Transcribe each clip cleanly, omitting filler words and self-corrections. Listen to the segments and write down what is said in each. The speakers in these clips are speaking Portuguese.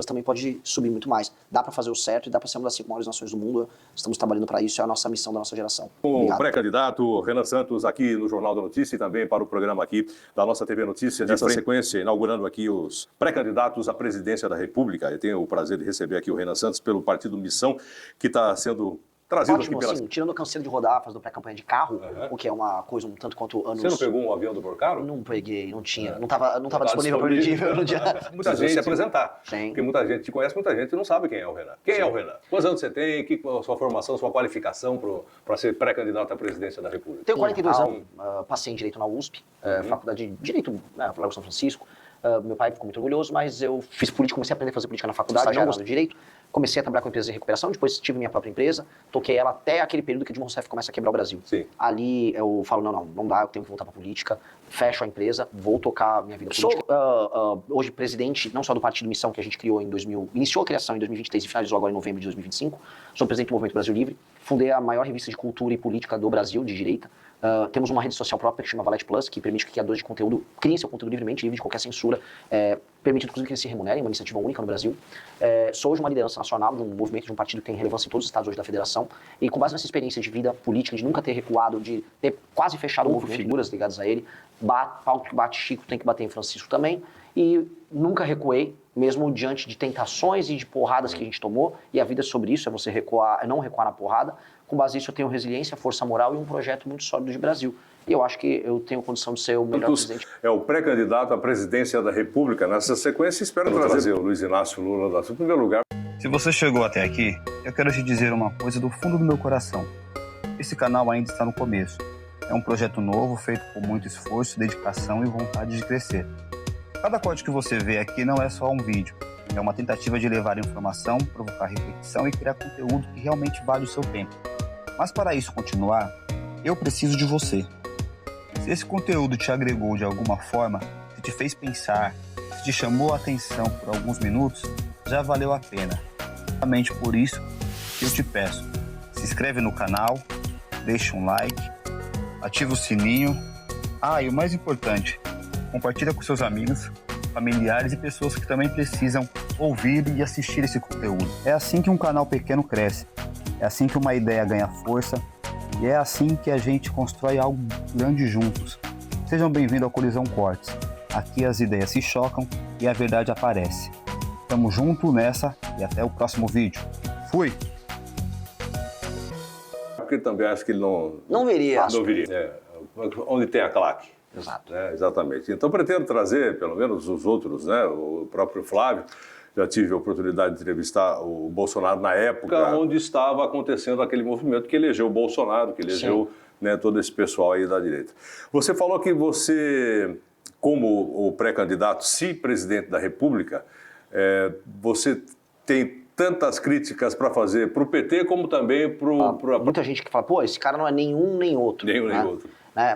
também pode subir muito mais. Dá para fazer o certo e dá para ser uma das 5 maiores nações do mundo. Estamos trabalhando para isso, é a nossa missão da nossa geração. O pré-candidato Renan Santos aqui no Jornal da Notícia e também para o programa aqui da nossa TV Notícia. Nessa sequência, inaugurando aqui os pré-candidatos à presidência da República. Eu tenho o prazer de receber aqui o Renan Santos pelo Partido Missão, que está sendo trazido Ótimo, aqui pela... assim, tirando a canseira de rodar, fazendo pré-campanha de carro, o que é uma coisa um tanto quanto anos... Você não pegou um avião do Porcaro? Não peguei, não tinha. Não tava disponível para o no dia. Muita gente se apresentar. Sim. Porque muita gente te conhece, muita gente não sabe quem é o Renan. Quem é o Renan? Quantos anos você tem? Que a sua formação, sua qualificação para ser pré-candidato à presidência da República? Tenho 42 anos, passei em Direito na USP, Faculdade de Direito, Largo São Francisco. Meu pai ficou muito orgulhoso, mas eu fiz política, comecei a aprender a fazer política na faculdade, já do Direito. Comecei a trabalhar com empresas de recuperação, depois tive minha própria empresa, toquei ela até aquele período que o Dilma Rousseff começa a quebrar o Brasil. Sim. Ali eu falo, não dá, eu tenho que voltar para política, fecho a empresa, vou tocar minha vida política. Sou hoje presidente, não só do Partido Missão, que a gente criou em 2000, iniciou a criação em 2023 e finalizou agora em novembro de 2025. Sou presidente do Movimento Brasil Livre, fundei a maior revista de cultura e política do Brasil, de direita. Temos uma rede social própria que chama Valete Plus, que permite que criadores de conteúdo criem seu conteúdo livremente, livre de qualquer censura, permitindo inclusive que eles se remunerem, uma iniciativa única no Brasil. Sou hoje uma liderança nacional de um movimento, de um partido que tem relevância em todos os estados hoje da federação, e com base nessa experiência de vida política, de nunca ter recuado, de ter quase fechado o movimento, figuras ligadas a ele, pau que bate Chico, tem que bater em Francisco também, e nunca recuei, mesmo diante de tentações e de porradas que a gente tomou, e a vida é sobre isso, é você recuar, é não recuar na porrada. Com base nisso eu tenho resiliência, força moral e um projeto muito sólido de Brasil. E eu acho que eu tenho condição de ser o melhor presidente. É o pré-candidato à presidência da República. Nessa sequência, espero trazer o Luiz Inácio Lula da Silva em primeiro lugar. Se você chegou até aqui, eu quero te dizer uma coisa do fundo do meu coração. Esse canal ainda está no começo. É um projeto novo, feito com muito esforço, dedicação e vontade de crescer. Cada corte que você vê aqui não é só um vídeo. É uma tentativa de levar informação, provocar reflexão e criar conteúdo que realmente vale o seu tempo. Mas para isso continuar, eu preciso de você. Se esse conteúdo te agregou de alguma forma, se te fez pensar, se te chamou a atenção por alguns minutos, já valeu a pena. Exatamente por isso que eu te peço, se inscreve no canal, deixa um like, ativa o sininho. E o mais importante, compartilha com seus amigos, familiares e pessoas que também precisam ouvir e assistir esse conteúdo. É assim que um canal pequeno cresce, é assim que uma ideia ganha força e é assim que a gente constrói algo grande juntos. Sejam bem-vindos ao Colisão Cortes. Aqui as ideias se chocam e a verdade aparece. Tamo junto nessa e até o próximo vídeo. Fui! Porque também acho que ele não viria. Não viria. Onde tem a claque. Exato. Exatamente. Então pretendo trazer, pelo menos os outros, o próprio Flávio. Já tive a oportunidade de entrevistar o Bolsonaro na época onde estava acontecendo aquele movimento que elegeu o Bolsonaro, que elegeu todo esse pessoal aí da direita. Você falou que você, como o pré-candidato, se presidente da República, você tem tantas críticas para fazer para o PT como também para... Muita gente que fala, pô, esse cara não é nenhum nem outro. Nenhum nem outro.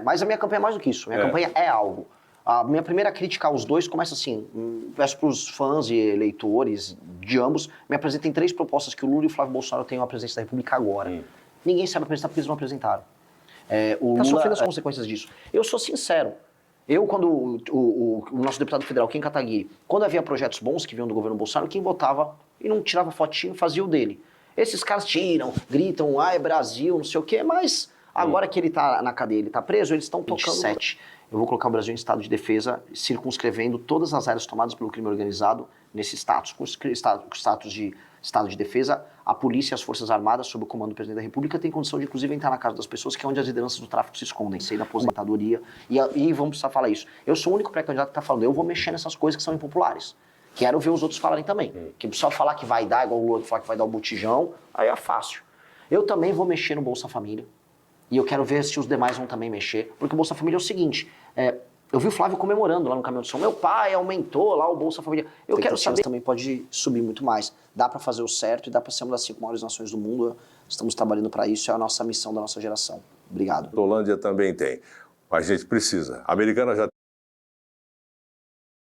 Mas a minha campanha é mais do que isso. Minha campanha é algo. A minha primeira crítica aos dois começa assim, peço para os fãs e eleitores de ambos, me apresentem 3 propostas que o Lula e o Flávio Bolsonaro tenham à presidência da República agora. Ninguém sabe apresentar porque eles não apresentaram. O Lula sofrendo as consequências disso. Eu sou sincero. Quando o nosso deputado federal, Kim Kataguiri, quando havia projetos bons que vinham do governo Bolsonaro, quem votava e não tirava fotinho, fazia o dele. Esses caras tiram, gritam, é Brasil, não sei o quê, mas agora que ele está na cadeia, ele está preso, eles estão tocando 7. Eu vou colocar o Brasil em estado de defesa, circunscrevendo todas as áreas tomadas pelo crime organizado nesse status. Com status de estado de defesa, a polícia e as forças armadas, sob o comando do presidente da República, têm condição de, inclusive, entrar na casa das pessoas, que é onde as lideranças do tráfico se escondem, sair da aposentadoria. E vamos precisar falar isso. Eu sou o único pré-candidato que está falando, eu vou mexer nessas coisas que são impopulares. Quero ver os outros falarem também. Que só falar que vai dar, igual o Lula falar que vai dar o botijão, aí é fácil. Eu também vou mexer no Bolsa Família. E eu quero ver se os demais vão também mexer. Porque o Bolsa Família é o seguinte, eu vi o Flávio comemorando lá no Caminhão do Som. Meu pai aumentou lá o Bolsa Família. Eu quero saber também pode subir muito mais. Dá para fazer o certo e dá para ser uma das 5 maiores nações do mundo. Estamos trabalhando para isso, é a nossa missão da nossa geração. Obrigado. A Holândia também tem, mas a gente precisa. A Americana já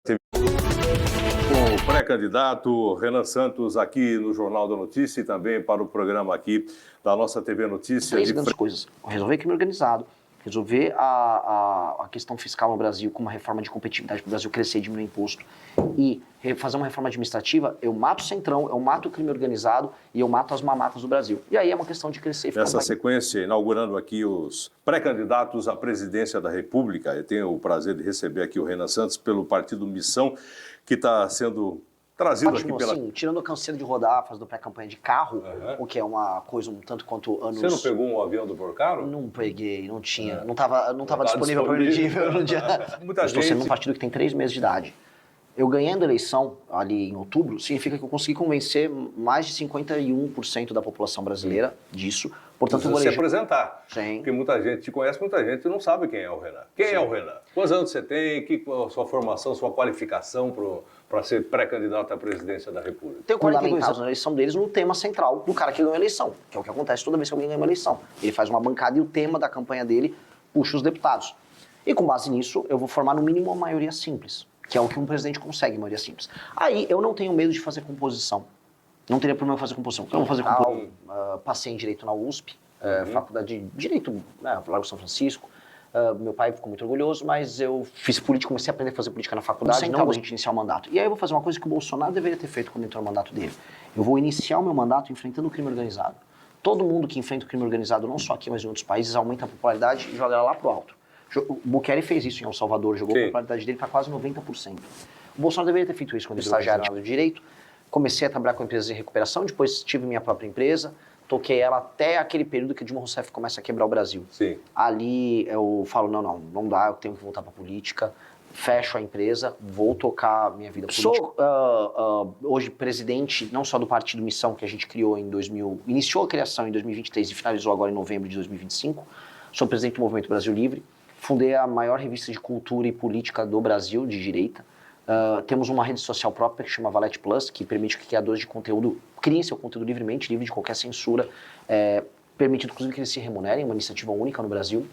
teve o pré-candidato Renan Santos aqui no Jornal da Notícia e também para o programa aqui da nossa TV Notícia. 3 grandes coisas. Resolver crime organizado, resolver a questão fiscal no Brasil com uma reforma de competitividade para o Brasil crescer e diminuir imposto e fazer uma reforma administrativa, eu mato o Centrão, eu mato o crime organizado e eu mato as mamatas do Brasil. E aí é uma questão de crescer e ficar Nessa sequência, inaugurando aqui os pré-candidatos à presidência da República, eu tenho o prazer de receber aqui o Renan Santos pelo Partido Missão, que está sendo trazido ótimo, aqui pela... assim, tirando a canseira de rodar, fazendo pré-campanha de carro, o que é uma coisa um tanto quanto anos... Você não pegou um avião do Porcaro? Não peguei, não tinha, não tava disponível para o no dia. Muita Estou gente... sendo um partido que tem 3 meses de idade. Eu ganhando a eleição ali em outubro, significa que eu consegui convencer mais de 51% da população brasileira disso. Portanto, eu vou se apresentar. Sim. Porque muita gente te conhece, muita gente não sabe quem é o Renan. Quem é o Renan? Quantos anos você tem? A sua formação, sua qualificação para ser pré-candidato à presidência da República? Tenho 42 anos na eleição deles no tema central do cara que ganhou a eleição, que é o que acontece toda vez que alguém ganha uma eleição. Ele faz uma bancada e o tema da campanha dele puxa os deputados. E com base nisso, eu vou formar no mínimo uma maioria simples, que é o que um presidente consegue, maioria simples. Aí eu não tenho medo de fazer composição. Não teria problema fazer composição. Eu vou fazer composição. Passei em Direito na USP, faculdade de Direito, Largo São Francisco. Meu pai ficou muito orgulhoso, mas eu fiz política, comecei a aprender a fazer política na faculdade, não a gente iniciar o mandato. E aí eu vou fazer uma coisa que o Bolsonaro deveria ter feito quando entrou no mandato dele. Eu vou iniciar o meu mandato enfrentando o crime organizado. Todo mundo que enfrenta o crime organizado, não só aqui, mas em outros países, aumenta a popularidade e joga ela lá pro alto. O Bukele fez isso em El Salvador, jogou a popularidade dele para quase 90%. O Bolsonaro deveria ter feito isso quando ele estagiário no direito. Comecei a trabalhar com empresas de recuperação, depois tive minha própria empresa, toquei ela até aquele período que o Dilma Rousseff começa a quebrar o Brasil. Sim. Ali eu falo, não dá, eu tenho que voltar para a política, fecho a empresa, vou tocar minha vida política. Sou hoje presidente não só do Partido Missão, que a gente criou em 2000, iniciou a criação em 2023 e finalizou agora em novembro de 2025, sou presidente do Movimento Brasil Livre, fundei a maior revista de cultura e política do Brasil, de direita. Temos uma rede social própria que chama Valete Plus, que permite que criadores de conteúdo criem seu conteúdo livremente, livre de qualquer censura, permitindo inclusive que eles se remunerem, uma iniciativa única no Brasil.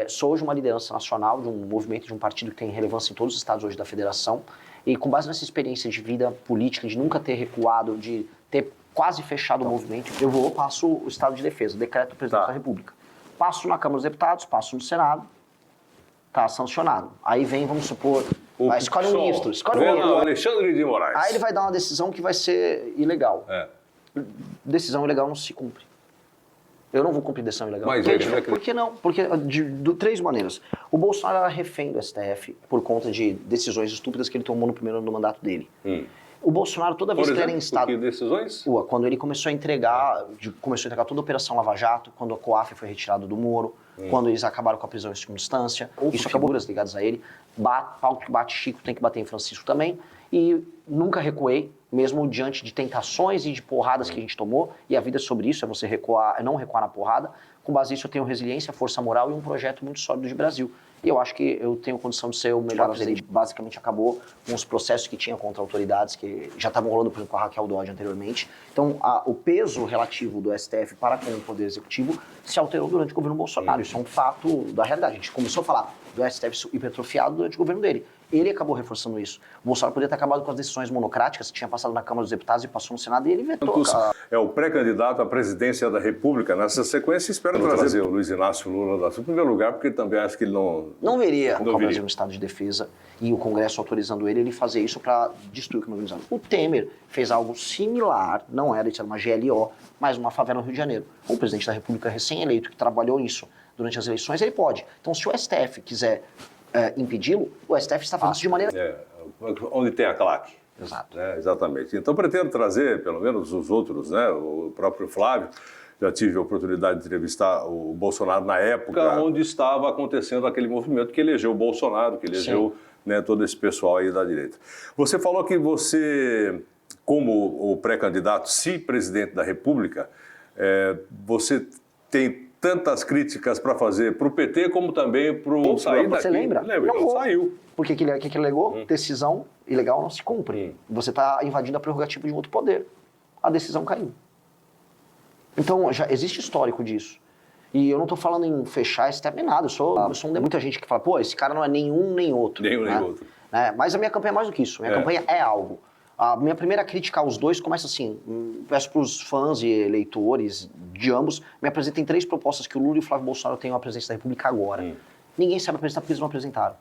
Sou hoje uma liderança nacional de um movimento, de um partido que tem relevância em todos os estados hoje da federação, e com base nessa experiência de vida política, de nunca ter recuado, de ter quase fechado o movimento, eu passo o estado de defesa, decreto do presidente da República. Passo na Câmara dos Deputados, passo no Senado, tá sancionado. Aí vem, vamos supor, escolhe um ministro, Alexandre de Moraes. Aí ele vai dar uma decisão que vai ser ilegal. Decisão ilegal não se cumpre. Eu não vou cumprir decisão ilegal. Mas por que não? Porque de 3 maneiras. O Bolsonaro era refém do STF por conta de decisões estúpidas que ele tomou no primeiro ano do mandato dele. O Bolsonaro, toda vez que ele era instado... Que decisões? Quando ele começou a entregar toda a Operação Lava Jato, quando a COAF foi retirada do Moro, quando eles acabaram com a prisão em segunda instância, isso acabou ligadas a ele, pau que bate Chico tem que bater em Francisco também, e nunca recuei, mesmo diante de tentações e de porradas que a gente tomou, e a vida é sobre isso, é você recuar, é não recuar na porrada. Com base nisso eu tenho resiliência, força moral e um projeto muito sólido de Brasil. E eu acho que eu tenho condição de ser o melhor presidente. Basicamente acabou com os processos que tinha contra autoridades que já estavam rolando, por exemplo, com a Raquel Dodge anteriormente. Então, o peso relativo do STF para com o Poder Executivo se alterou durante o governo Bolsonaro. Isso é um fato da realidade. A gente começou a falar do STF hipertrofiado durante o governo dele. Ele acabou reforçando isso. O Bolsonaro poderia ter acabado com as decisões monocráticas que tinha passado na Câmara dos Deputados e passou no Senado e ele vetou. É o pré-candidato à presidência da República. Nessa sequência, espero trazer o Luiz Inácio Lula Silva em primeiro lugar, porque também acho que ele não veria o Brasil no estado de defesa e o Congresso autorizando ele fazer isso para destruir o crime organizado. O Temer fez algo similar, não era, isso era uma GLO, mas uma favela no Rio de Janeiro. O presidente da República recém-eleito, que trabalhou nisso durante as eleições, ele pode. Então, se o STF quiser impedi-lo, o STF está fazendo isso de maneira... onde tem a claque. Exato. Exatamente. Então, pretendo trazer, pelo menos os outros, o próprio Flávio. Já tive a oportunidade de entrevistar o Bolsonaro na época onde estava acontecendo aquele movimento que elegeu o Bolsonaro, que elegeu todo esse pessoal aí da direita. Você falou que você, como o pré-candidato, se presidente da República, você tem tantas críticas para fazer para o PT como também para o sair daqui. Você lembra? Não saiu. Porque o que ele alegou? Decisão ilegal não se cumpre. Você está invadindo a prerrogativa de um outro poder. A decisão caiu. Então, já existe histórico disso. E eu não estou falando em fechar esse tema nem nada. Eu sou muita gente que fala, pô, esse cara não é nenhum nem outro. Nem outro. Mas a minha campanha é mais do que isso. Minha campanha é algo. A minha primeira crítica aos dois começa assim, peço para os fãs e eleitores de ambos, me apresentem 3 propostas que o Lula e o Flávio Bolsonaro tenham à presidência da República agora. Ninguém sabe apresentar porque eles não apresentaram.